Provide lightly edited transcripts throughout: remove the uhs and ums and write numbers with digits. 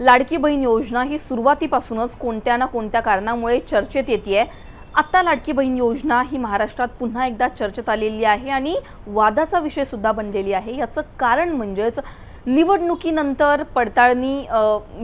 लाडकी बहीण योजना ही सुरुवातीपासूनच कोणत्या ना कोणत्या कारणामुळे चर्चेत येते। आता लाडकी बहीण योजना ही महाराष्ट्रात पुन्हा एकदा चर्चेत आलेली आहे आणि वादाचा विषय सुद्धा बनलेली आहे। याचं कारण म्हणजेच निवडणुकीनंतर पडताळणी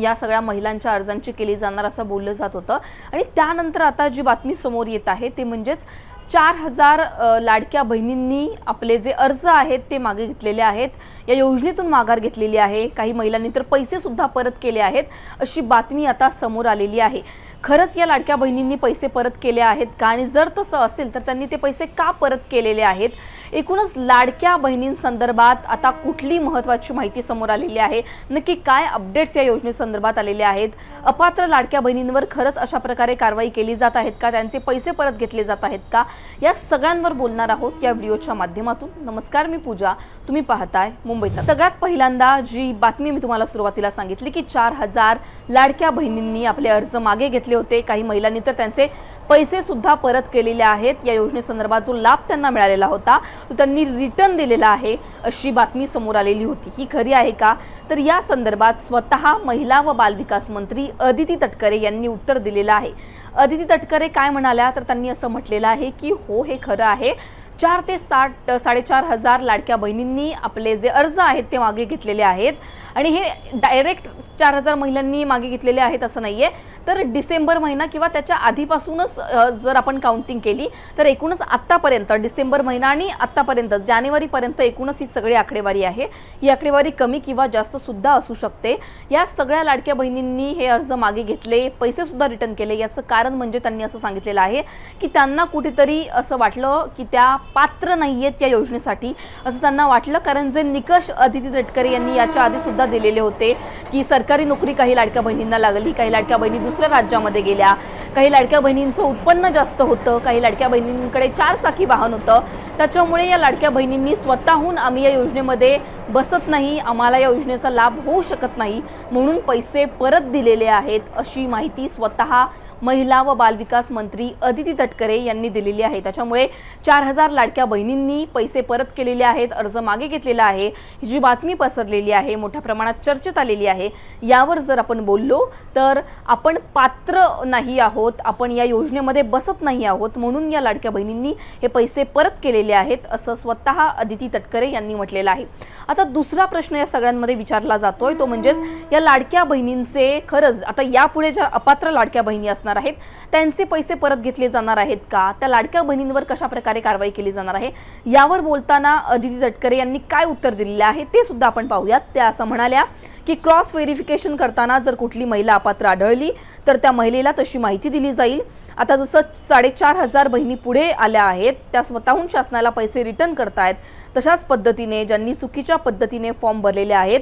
या सगळ्या महिलांच्या अर्जांची केली जाणार असं बोललं जात होतं आणि त्यानंतर आता जी बातमी समोर येत आहे ते म्हणजेच 4000 लाडक्या बहिणींनी आपले जे अर्ज आहेत ते मागे घेतलेले आहेत। या योजनेतून माघार घेतलेली आहे। काही महिलांनी तर पैसे सुद्धा परत केले आहेत अशी बातमी आता समोर आलेली आहे। खरंच या लाडक्या बहिणींनी पैसे परत केले आहेत का आणि जर तसं असेल तर त्यांनी ते पैसे का परत केलेले आहेत? एकूणच लाडक्या बहिणींसंदर्भात आता कुठली महत्त्वाची माहिती समोर आलेली आहे? नक्की काय अपडेट्स या योजनेसंदर्भात आलेले आहेत? अपात्र लाडक्या बहिणींवर खरंच अशा प्रकारे कारवाई केली जात आहेत का? त्यांचे पैसे परत घेतले जात आहेत का? या सगळ्यांवर बोलणार आहोत या व्हिडिओच्या माध्यमातून। नमस्कार, मी पूजा, तुम्ही पाहताय मुंबई तक। सगळ्यात पहिल्यांदा जी बातमी मी तुम्हाला सुरुवातीला सांगितली की 4000 लाडक्या बहिणींनी आपले अर्ज मागे घेतले होते। काही महिलांनी तर त्यांचे पैसे सुद्धा परत केलेले आहेत। या योजनेसंदर्भात जो लाभ त्यांना मिळालेला होता तो त्यांनी रिटर्न दिलेला आहे अशी बातमी समोर आलेली होती। ही खरी आहे का? तर या संदर्भात स्वतः महिला व बालविकास मंत्री अदिती तटकरे यांनी उत्तर दिलेलं आहे। अदिती तटकरे काय म्हणाल्या तर त्यांनी असं म्हटलेलं आहे की हो, हे खरं आहे। 4 ते 4,500 लाडक्या बहिणींनी आपले जे अर्ज आहेत ते मागे घेतलेले आहेत आणि हे डायरेक्ट 4000 महिलांनी मागे घेतलेले आहेत असं नाहीये। तर डिसेंबर महिना किंवा त्याच्या आधीपासूनच जर आपण काउंटिंग केली तर एकूणच आतापर्यंत डिसेंबर महिना आणि आतापर्यंत जानेवारीपर्यंत एकूणच ही सगळी आकडेवारी आहे। ही आकडेवारी कमी किंवा जास्त सुद्धा असू शकते। या सगळ्या लाडक्या बहिणींनी हे अर्ज मागे घेतले, पैसे सुद्धा रिटर्न केले। याचं कारण म्हणजे त्यांनी असं सांगितलेलं आहे की त्यांना कुठेतरी असं वाटलं की त्या पात्र नाहीयेत या योजनेसाठी असं त्यांना वाटलं, कारण जे निकष अदिती तटकरे यांनी याच्या आधी सुद्धा दिलेले होते की सरकारी नोकरी काही लाडक्या बहिणींना लागली, काही लाडक्या बहिणी दुसऱ्या राज्यामध्ये गेल्या, काही लाडक्या बहिणींचं उत्पन्न जास्त होतं, काही लाडक्या बहिणींकडे 4 चाकी वाहन होतं। त्याच्यामुळे या लाडक्या बहिणींनी स्वतःहून आम्ही या योजनेमध्ये बसत नाही, आम्हाला या योजनेचा लाभ होऊ शकत नाही म्हणून पैसे परत दिलेले आहेत अशी माहिती स्वतः महिला व बालविकास मंत्री अदिती तटकरे यांनी दिलेली आहे। त्याच्यामुळे 4000 लाडक्या बहिणींनी पैसे परत केलेले आहेत, अर्ज मागे घेतलेला आहे। ही जी बातमी पसरलेली आहे, मोठ्या प्रमाणात चर्चेत आलेली आहे, यावर जर आपण बोललो तर आपण पात्र नाही आहोत, आपण या योजनेमध्ये बसत नाही आहोत म्हणून या लाडक्या बहिणींनी हे पैसे परत केलेले आहेत असं स्वतः अदिती तटकरे यांनी म्हटलेलं आहे। आता दुसरा प्रश्न या सगळ्यांमध्ये विचारला जातोय तो म्हणजेच या लाडक्या बहिणींचे खरंच आता यापुढे ज्या अपात्र लाडक्या बहिणी असणार आहेत त्यांचे पैसे परत घेतले जाणार आहेत का? त्या लाडक्या बहिणींवर कशा प्रकारे कारवाई केली जाणार आहे? यावर बोलताना अदिती तटकरे यांनी काय उत्तर दिलेले आहे ते सुद्धा आपण पाहूयात। त्या असं म्हणाल्या की क्रॉस व्हेरिफिकेशन करताना जर कुठली महिला अपात्र आढळली तर त्या महिलेला तशी माहिती दिली जाईल। आता जसं 4500 बहिणी पुढे आल्या आहेत, त्या स्वतःहून शासनाला पैसे रिटर्न करतायत, तशाच पद्धतीने ज्यांनी चुकीच्या पद्धतीने फॉर्म भरलेले आहेत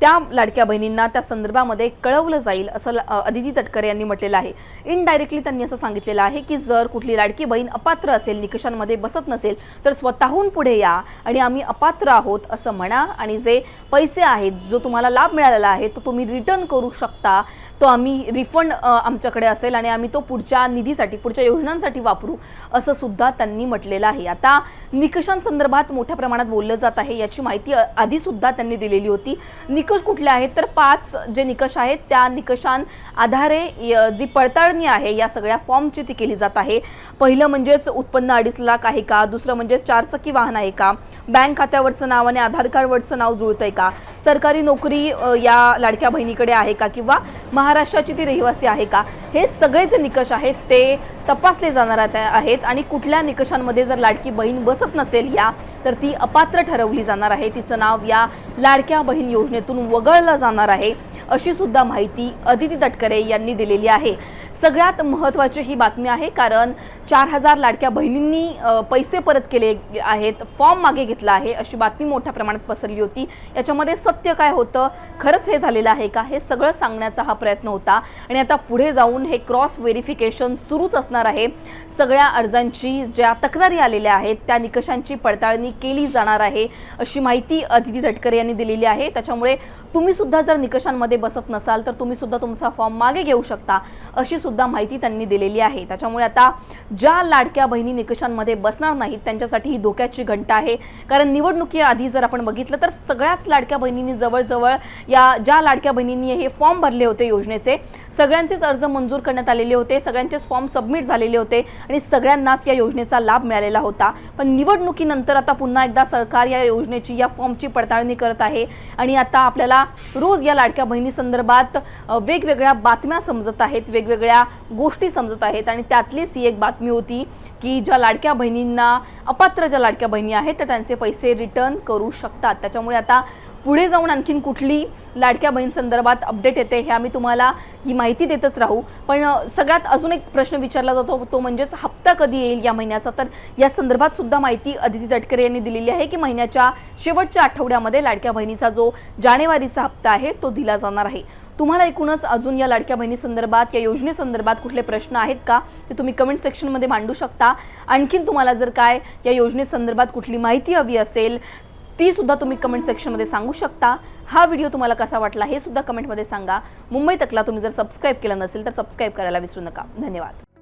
त्या लाडक्या बहिणींना त्या संदर्भामध्ये कळवलं जाईल असं अदिती तटकरे यांनी म्हटलेलं आहे। इनडायरेक्टली त्यांनी असं सांगितलेलं आहे की जर कुठली लाडकी बहीण अपात्र असेल, निकषांमध्ये बसत नसेल तर स्वतःहून पुढे या आणि आम्ही अपात्र आहोत असं म्हणा आणि जे पैसे आहेत, जो तुम्हाला लाभ मिळालेला आहे तो तुम्ही रिटर्न करू शकता, तो आम्ही रिफंड आमच्याकडे असेल आणि आम्ही तो पुढच्या निधीसाठी, पुढच्या योजनांसाठी वापरू असं सुद्धा त्यांनी म्हटलेलं आहे। आता निकषांसंदर्भात मोठ्या प्रमाणात बोललं जात आहे, याची माहिती आधी सुद्धा त्यांनी दिलेली होती। निकष कुठले आहेत तर 5 जे निकष आहेत त्या निकषांआधारे जी पडताळणी आहे या सगळ्या फॉर्मची ती केली जात आहे। पहिलं म्हणजेच उत्पन्न 2.5 लाख आहे का, दुसरं म्हणजे 4 चाकी वाहन आहे का, बँक खात्यावरचं नाव आणि आधार कार्डवरचं नाव जुळतंय का, सरकारी नोकरी या लाडक्या बहिणीकडे आहे का किंवा महाराष्ट्राची ती रहिवासी आहे का, हे सगळे जे निकष आहेत ते तपासले जाणार आहेत आणि कुठल्या निकषांमध्ये जर लाडकी बहीण बसत नसेल या तर ती अपात्र ठरवली जाणार आहे, तिचं नाव या लाडक्या बहीण योजनेतून वगळलं जाणार आहे अशी सुद्धा माहिती अदिती तटकरे यांनी दिलेली आहे। सगळ्यात महत्त्वाची ही बातमी आहे कारण 4000 लाडक्या बहिणींनी पैसे परत केले आहेत, फॉर्म मागे घेतला आहे अशी बातमी मोठ्या प्रमाणात पसरली होती। याच्यामध्ये सत्य काय होतं, खरंच हे झालेलं आहे का, हे सगळं सांगण्याचा हा प्रयत्न होता आणि आता पुढे जाऊन हे क्रॉस व्हेरिफिकेशन सुरूच असणार आहे। सगळ्या अर्जांची ज्या तक्रारी आलेल्या आहेत त्या निकषांची पडताळणी केली जाणार आहे अशी माहिती अदिती तटकरे यांनी दिलेली आहे। त्याच्यामुळे तुम्ही सुद्धा जर निकषांमध्ये बसत नसाल तर तुम्ही सुद्धा तुमचा फॉर्म मागे घेऊ शकता अशी सुद्धा माहिती त्यांनी दिलेली आहे। त्याच्यामुळे आता ज्या लाडक्या बहिणी निकषांमध्ये बसणार नाहीत त्यांच्यासाठी ही धोक्याची घंटा आहे। कारण निवडणुकीआधी जर आपण बघितलं तर सगळ्याच लाडक्या बहिणींनी जवळजवळ ज्या लाडक्या बहिणींनी हे फॉर्म भरले होते योजनेचे, सगळ्यांचेच अर्ज मंजूर करण्यात आलेले होते, सगळ्यांचेच फॉर्म सबमिट झालेले होते आणि सगळ्यांनाच या योजनेचा लाभ मिळालेला होता। पण निवडणुकीनंतर आता पुन्हा एकदा सरकार या योजनेची, या फॉर्मची पडताळणी करत आहे आणि आता आपल्याला रोज या लाडक्या बहिणी संदर्भात वेगवेगळ्या बातम्या समजत आहेत, वेगवेगळ्या गोष्टी समजत आहेत आणि त्यातलीच ही एक बातमी होती की ज्या लाडक्या बहिणींना, अपात्र ज्या लाडक्या बहिणी आहेत त्या त्यांचे पैसे रिटर्न करू शकतात। त्याच्यामुळे आता पुढे जाऊन आणखीन कुठली लाडक्या बहीण संदर्भात अपडेट येते हे आम्ही तुम्हाला ही माहिती देतच राहू। पण सगळ्यात अजून एक प्रश्न विचारला जातो तो म्हणजेच हप्ता कधी येईल या महिन्याचा। तर या संदर्भात सुद्धा माहिती अदिती तटकरे यांनी दिलेली आहे की महिन्याच्या शेवटच्या आठवड्यामध्ये लाडक्या बहिणीचा जो जानेवारीचा हप्ता आहे तो दिला जाणार आहे। तुम्हाला एकूणच अजून या लाडक्या बहिणी संदर्भात, या योजनेसंदर्भात कुठले प्रश्न आहेत का ते तुम्ही कमेंट सेक्शनमध्ये मांडू शकता। आणखीन तुम्हाला जर काय या योजनेसंदर्भात कुठली माहिती हवी असेल ती सुद्धा तुम्ही कमेंट सेक्शनमध्ये सांगू शकता। हा व्हिडिओ तुम्हाला कसा वाटला हे सुद्धा कमेंटमध्ये सांगा। मुंबई तकला तुम्ही जर सबस्क्राइब केलं नसेल तर सबस्क्राइब करायला विसरू नका। धन्यवाद।